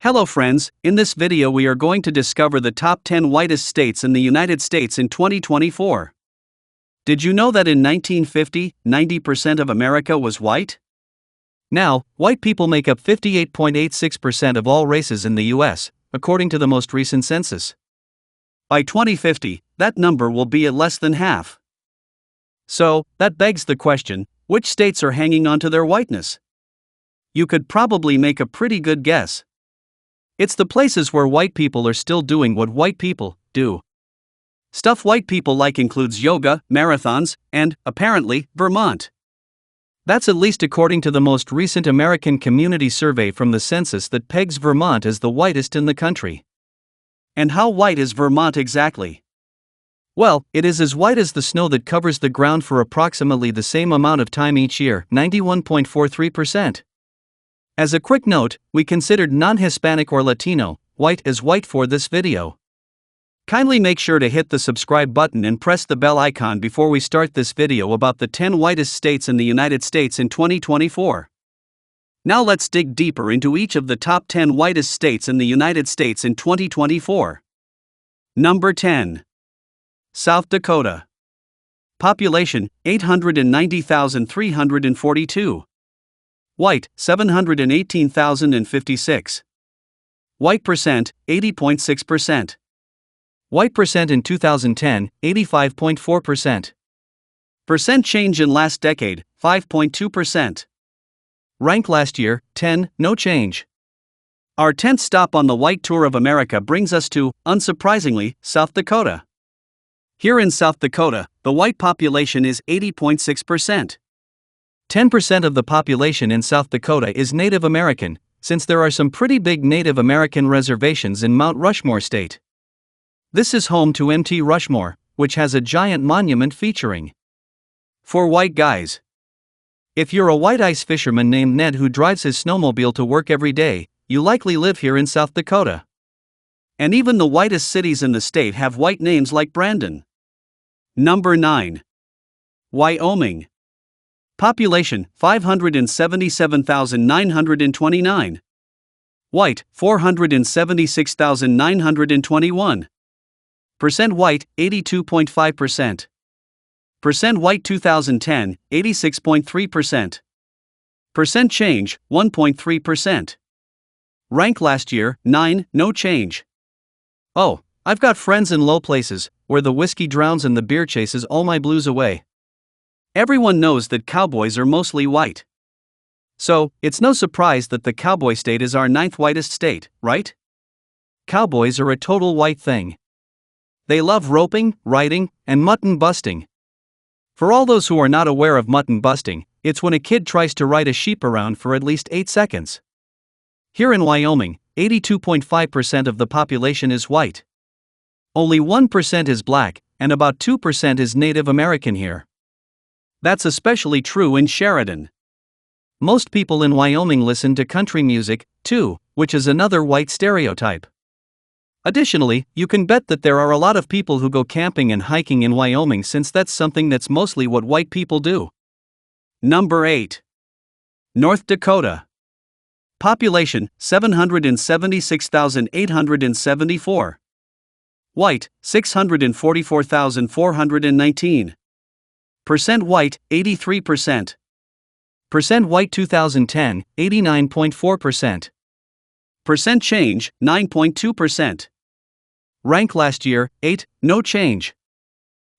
Hello friends, in this video we are going to discover the top 10 whitest states in the United States in 2024. Did you know that in 1950, 90% of America was white? Now, white people make up 58.86% of all races in the US, according to the most recent census. By 2050, that number will be at less than half. So, that begs the question, which states are hanging on to their whiteness? You could probably make a pretty good guess. It's the places where white people are still doing what white people do. Stuff white people like includes yoga, marathons, and, apparently, Vermont. That's at least according to the most recent American Community Survey from the Census that pegs Vermont as the whitest in the country. And how white is Vermont exactly? Well, it is as white as the snow that covers the ground for approximately the same amount of time each year, 91.43%. As a quick note, we considered non-Hispanic or Latino, white as white for this video. Kindly make sure to hit the subscribe button and press the bell icon before we start this video about the 10 whitest states in the United States in 2024. Now let's dig deeper into each of the top 10 whitest states in the United States in 2024. Number 10. South Dakota. Population, 890,342. White, 718,056. White percent, 80.6%. White percent in 2010, 85.4%. Percent change in last decade, 5.2%. Rank last year, 10, no change. Our 10th stop on the White Tour of America brings us to, unsurprisingly, South Dakota. Here in South Dakota, the white population is 80.6%. 10% of the population in South Dakota is Native American, since there are some pretty big Native American reservations in Mount Rushmore State. This is home to Mt. Rushmore, which has a giant monument featuring 4 white guys. If you're a white ice fisherman named Ned who drives his snowmobile to work every day, you likely live here in South Dakota. And even the whitest cities in the state have white names like Brandon. Number 9. Wyoming. Population, 577,929. White, 476,921. Percent white, 82.5%. Percent white 2010, 86.3%. Percent change, 1.3%. Rank last year, 9, no change. Oh, I've got friends in low places, where the whiskey drowns and the beer chases all my blues away. Everyone knows that cowboys are mostly white. So, it's no surprise that the cowboy state is our 9th whitest state, right? Cowboys are a total white thing. They love roping, riding, and mutton busting. For all those who are not aware of mutton busting, it's when a kid tries to ride a sheep around for at least 8 seconds. Here in Wyoming, 82.5% of the population is white. Only 1% is black, and about 2% is Native American here. That's especially true in Sheridan. Most people in Wyoming listen to country music, too, which is another white stereotype. Additionally, you can bet that there are a lot of people who go camping and hiking in Wyoming since that's something that's mostly what white people do. Number 8. North Dakota. Population, 776,874. White, 644,419. Percent white, 83%. Percent white 2010, 89.4%. Percent change, 9.2%. Rank last year, 8, no change.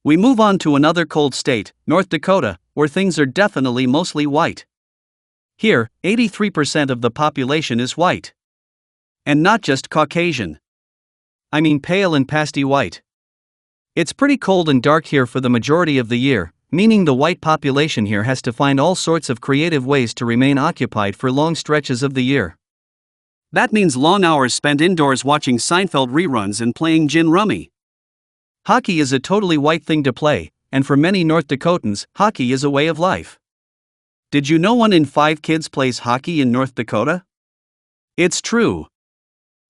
We move on to another cold state, North Dakota, where things are definitely mostly white. Here, 83% of the population is white. And not just Caucasian. I mean pale and pasty white. It's pretty cold and dark here for the majority of the year, meaning the white population here has to find all sorts of creative ways to remain occupied for long stretches of the year. That means long hours spent indoors watching Seinfeld reruns and playing gin rummy. Hockey is a totally white thing to play, and for many North Dakotans, hockey is a way of life. Did you know 1 in 5 kids plays hockey in North Dakota? It's true.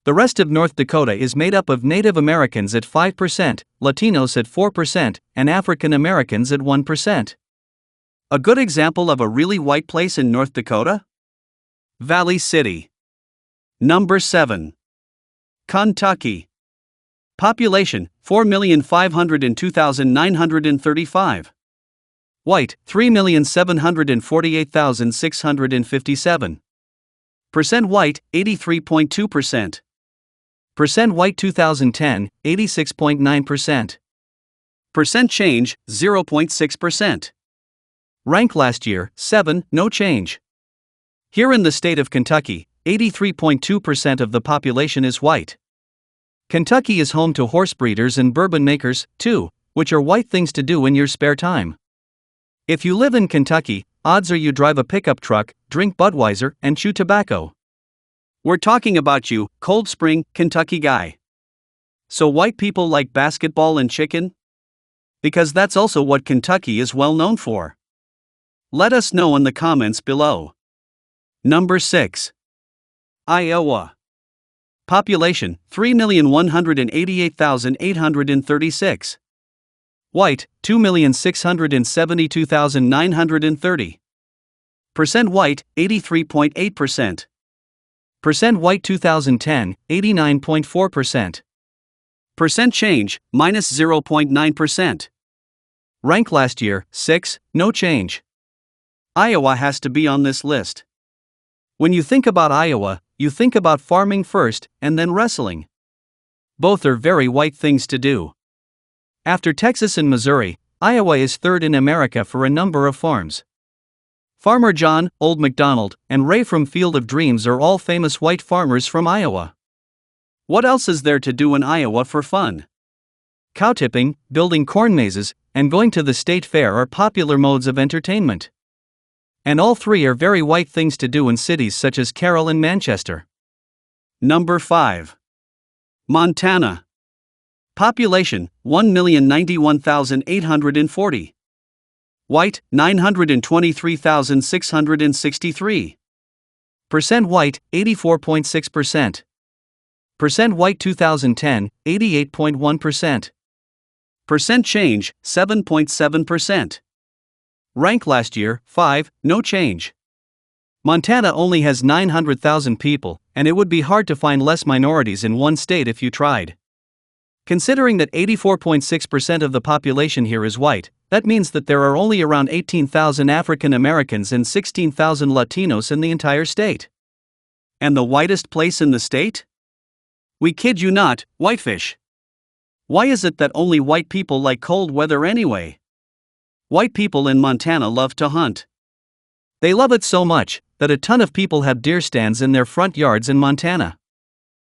The rest of North Dakota is made up of Native Americans at 5%, Latinos at 4%, and African Americans at 1%. A good example of a really white place in North Dakota? Valley City. Number 7. Kentucky. Population 4,502,935. White 3,748,657. Percent white 83.2%. Percent white 2010 86.9%. Percent change 0.6%. Rank last year 7, no change. Here in the state of Kentucky, 83.2% of the population is white. Kentucky is home to horse breeders and bourbon makers, too, which are white things to do in your spare time. If you live in Kentucky, odds are you drive a pickup truck, drink Budweiser, and chew tobacco. We're talking about you, Cold Spring, Kentucky guy. So white people like basketball and chicken? Because that's also what Kentucky is well known for. Let us know in the comments below. Number 6. Iowa. Population 3,188,836. White 2,672,930. Percent white 83.8%. Percent white 2010 89.4%. Percent change minus 0.9%. Rank last year 6, no change. Iowa has to be on this list. When you think about Iowa, you think about farming first and then wrestling. Both are very white things to do. After Texas and Missouri, Iowa is third in America for a number of farms. Farmer John, Old MacDonald, and Ray from Field of Dreams are all famous white farmers from Iowa. What else is there to do in Iowa for fun? Cow tipping, building corn mazes, and going to the state fair are popular modes of entertainment. And all three are very white things to do in cities such as Carroll and Manchester. Number 5. Montana. Population 1,091,840. White 923,663. Percent white 84.6%. Percent white 2010 88.1%. Percent change 7.7%. Rank last year 5, no change. Montana only has 900,000 people, and it would be hard to find less minorities in one state if you tried. Considering that 84.6% of the population here is white, that means that there are only around 18,000 African Americans and 16,000 Latinos in the entire state. And the whitest place in the state? We kid you not, Whitefish. Why is it that only white people like cold weather anyway? White people in Montana love to hunt. They love it so much that a ton of people have deer stands in their front yards in Montana.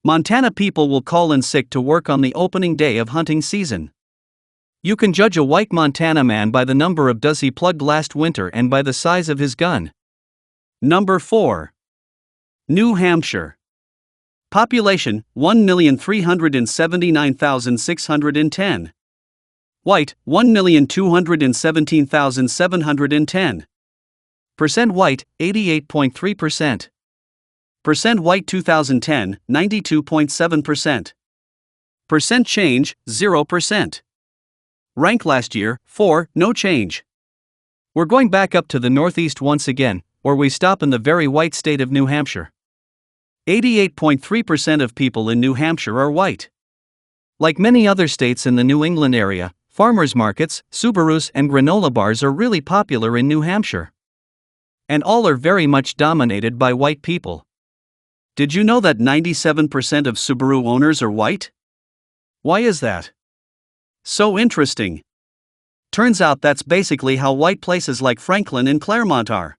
Montana people will call in sick to work on the opening day of hunting season. You can judge a white Montana man by the number of does he plugged last winter and by the size of his gun. Number 4. New Hampshire. Population 1,379,610. White 1,217,710. Percent white 88.3%. Percent white 2010 92.7%. Percent change 0%. Rank last year 4, no change. We're going back up to the Northeast once again, where we stop in the very white state of New Hampshire. 88.3% of people in New Hampshire are white. Like many other states in the New England area, farmers markets, Subarus, and granola bars are really popular in New Hampshire. And all are very much dominated by white people. Did you know that 97% of Subaru owners are white? Why is that? So interesting. Turns out that's basically how white places like Franklin and Claremont are.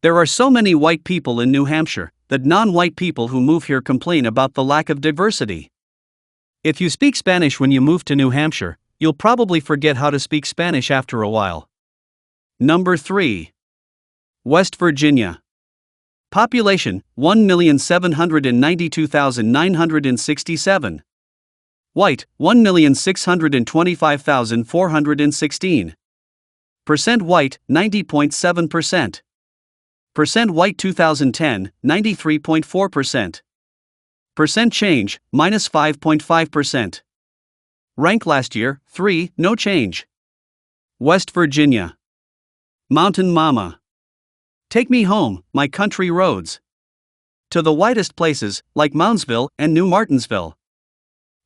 There are so many white people in New Hampshire that non-white people who move here complain about the lack of diversity. If you speak Spanish when you move to New Hampshire, you'll probably forget how to speak Spanish after a while. Number 3. West Virginia. Population 1,792,967. White 1,625,416. Percent white 90.7%. Percent white 2010 93.4%. Percent change minus 5.5%. Rank last year 3, no change. West Virginia. Mountain Mama. Take me home, my country roads. to the whitest places, like Moundsville and New Martinsville.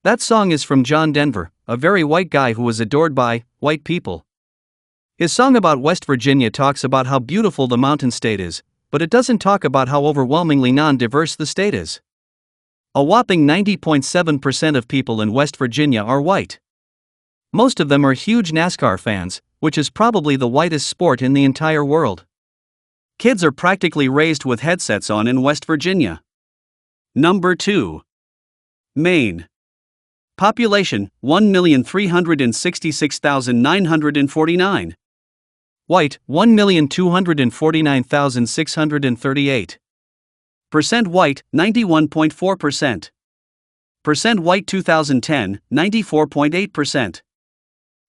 That song is from John Denver, a very white guy who was adored by white people. His song about West Virginia talks about how beautiful the mountain state is, but it doesn't talk about how overwhelmingly non-diverse the state is. A whopping 90.7% of people in West Virginia are white. Most of them are huge NASCAR fans, which is probably the whitest sport in the entire world. Kids are practically raised with headsets on in West Virginia. Number 2. Maine. Population, 1,366,949. White, 1,249,638. Percent white, 91.4%. Percent white 2010, 94.8%.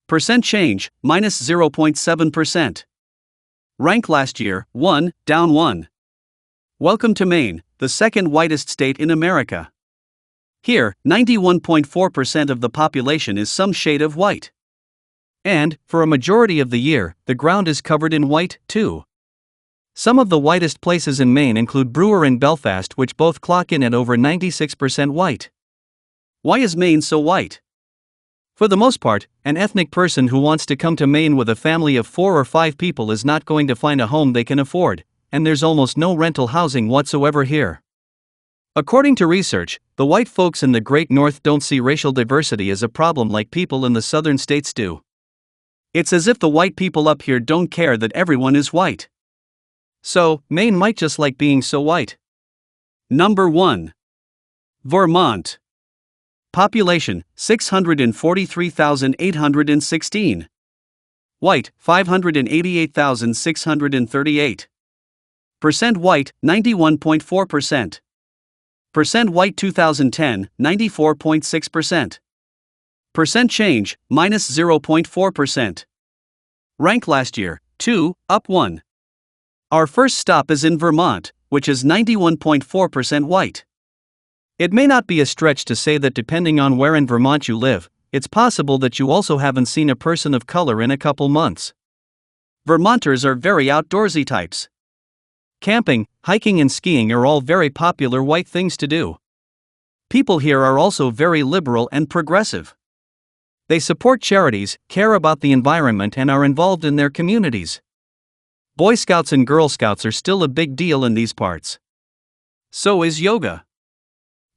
Percent change, minus 0.7%. Rank last year, 1, down 1. Welcome to Maine, the second whitest state in America. Here, 91.4% of the population is some shade of white. And, for a majority of the year, the ground is covered in white, too. Some of the whitest places in Maine include Brewer and Belfast, which both clock in at over 96% white. Why is Maine so white? For the most part, an ethnic person who wants to come to Maine with a family of 4 or 5 people is not going to find a home they can afford, and there's almost no rental housing whatsoever here. According to research, the white folks in the Great North don't see racial diversity as a problem like people in the southern states do. It's as if the white people up here don't care that everyone is white. So, Maine might just like being so white. Number 1. Vermont. Population, 643,816. White, 588,638. Percent white, 91.4%. Percent white 2010, 94.6%. Percent change, minus 0.4%. Rank last year, 2, up 1. Our first stop is in Vermont, which is 91.4% white. It may not be a stretch to say that depending on where in Vermont you live, it's possible that you also haven't seen a person of color in a couple months. Vermonters are very outdoorsy types. Camping, hiking and skiing are all very popular white things to do. People here are also very liberal and progressive. They support charities, care about the environment and are involved in their communities. Boy Scouts and Girl Scouts are still a big deal in these parts. So is yoga.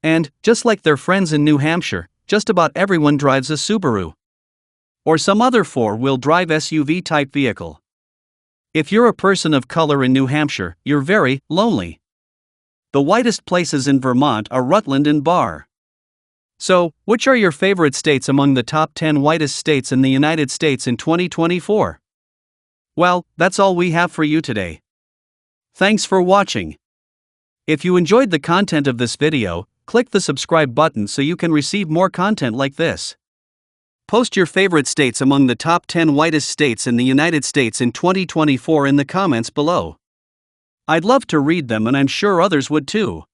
And, just like their friends in New Hampshire, just about everyone drives a Subaru. Or some other 4-wheel drive SUV-type vehicle. If you're a person of color in New Hampshire, you're very lonely. The whitest places in Vermont are Rutland and Barre. So, which are your favorite states among the top 10 whitest states in the United States in 2024? Well, that's all we have for you today. Thanks for watching. If you enjoyed the content of this video, click the subscribe button so you can receive more content like this. Post your favorite states among the top 10 whitest states in the United States in 2024 in the comments below. I'd love to read them and I'm sure others would too.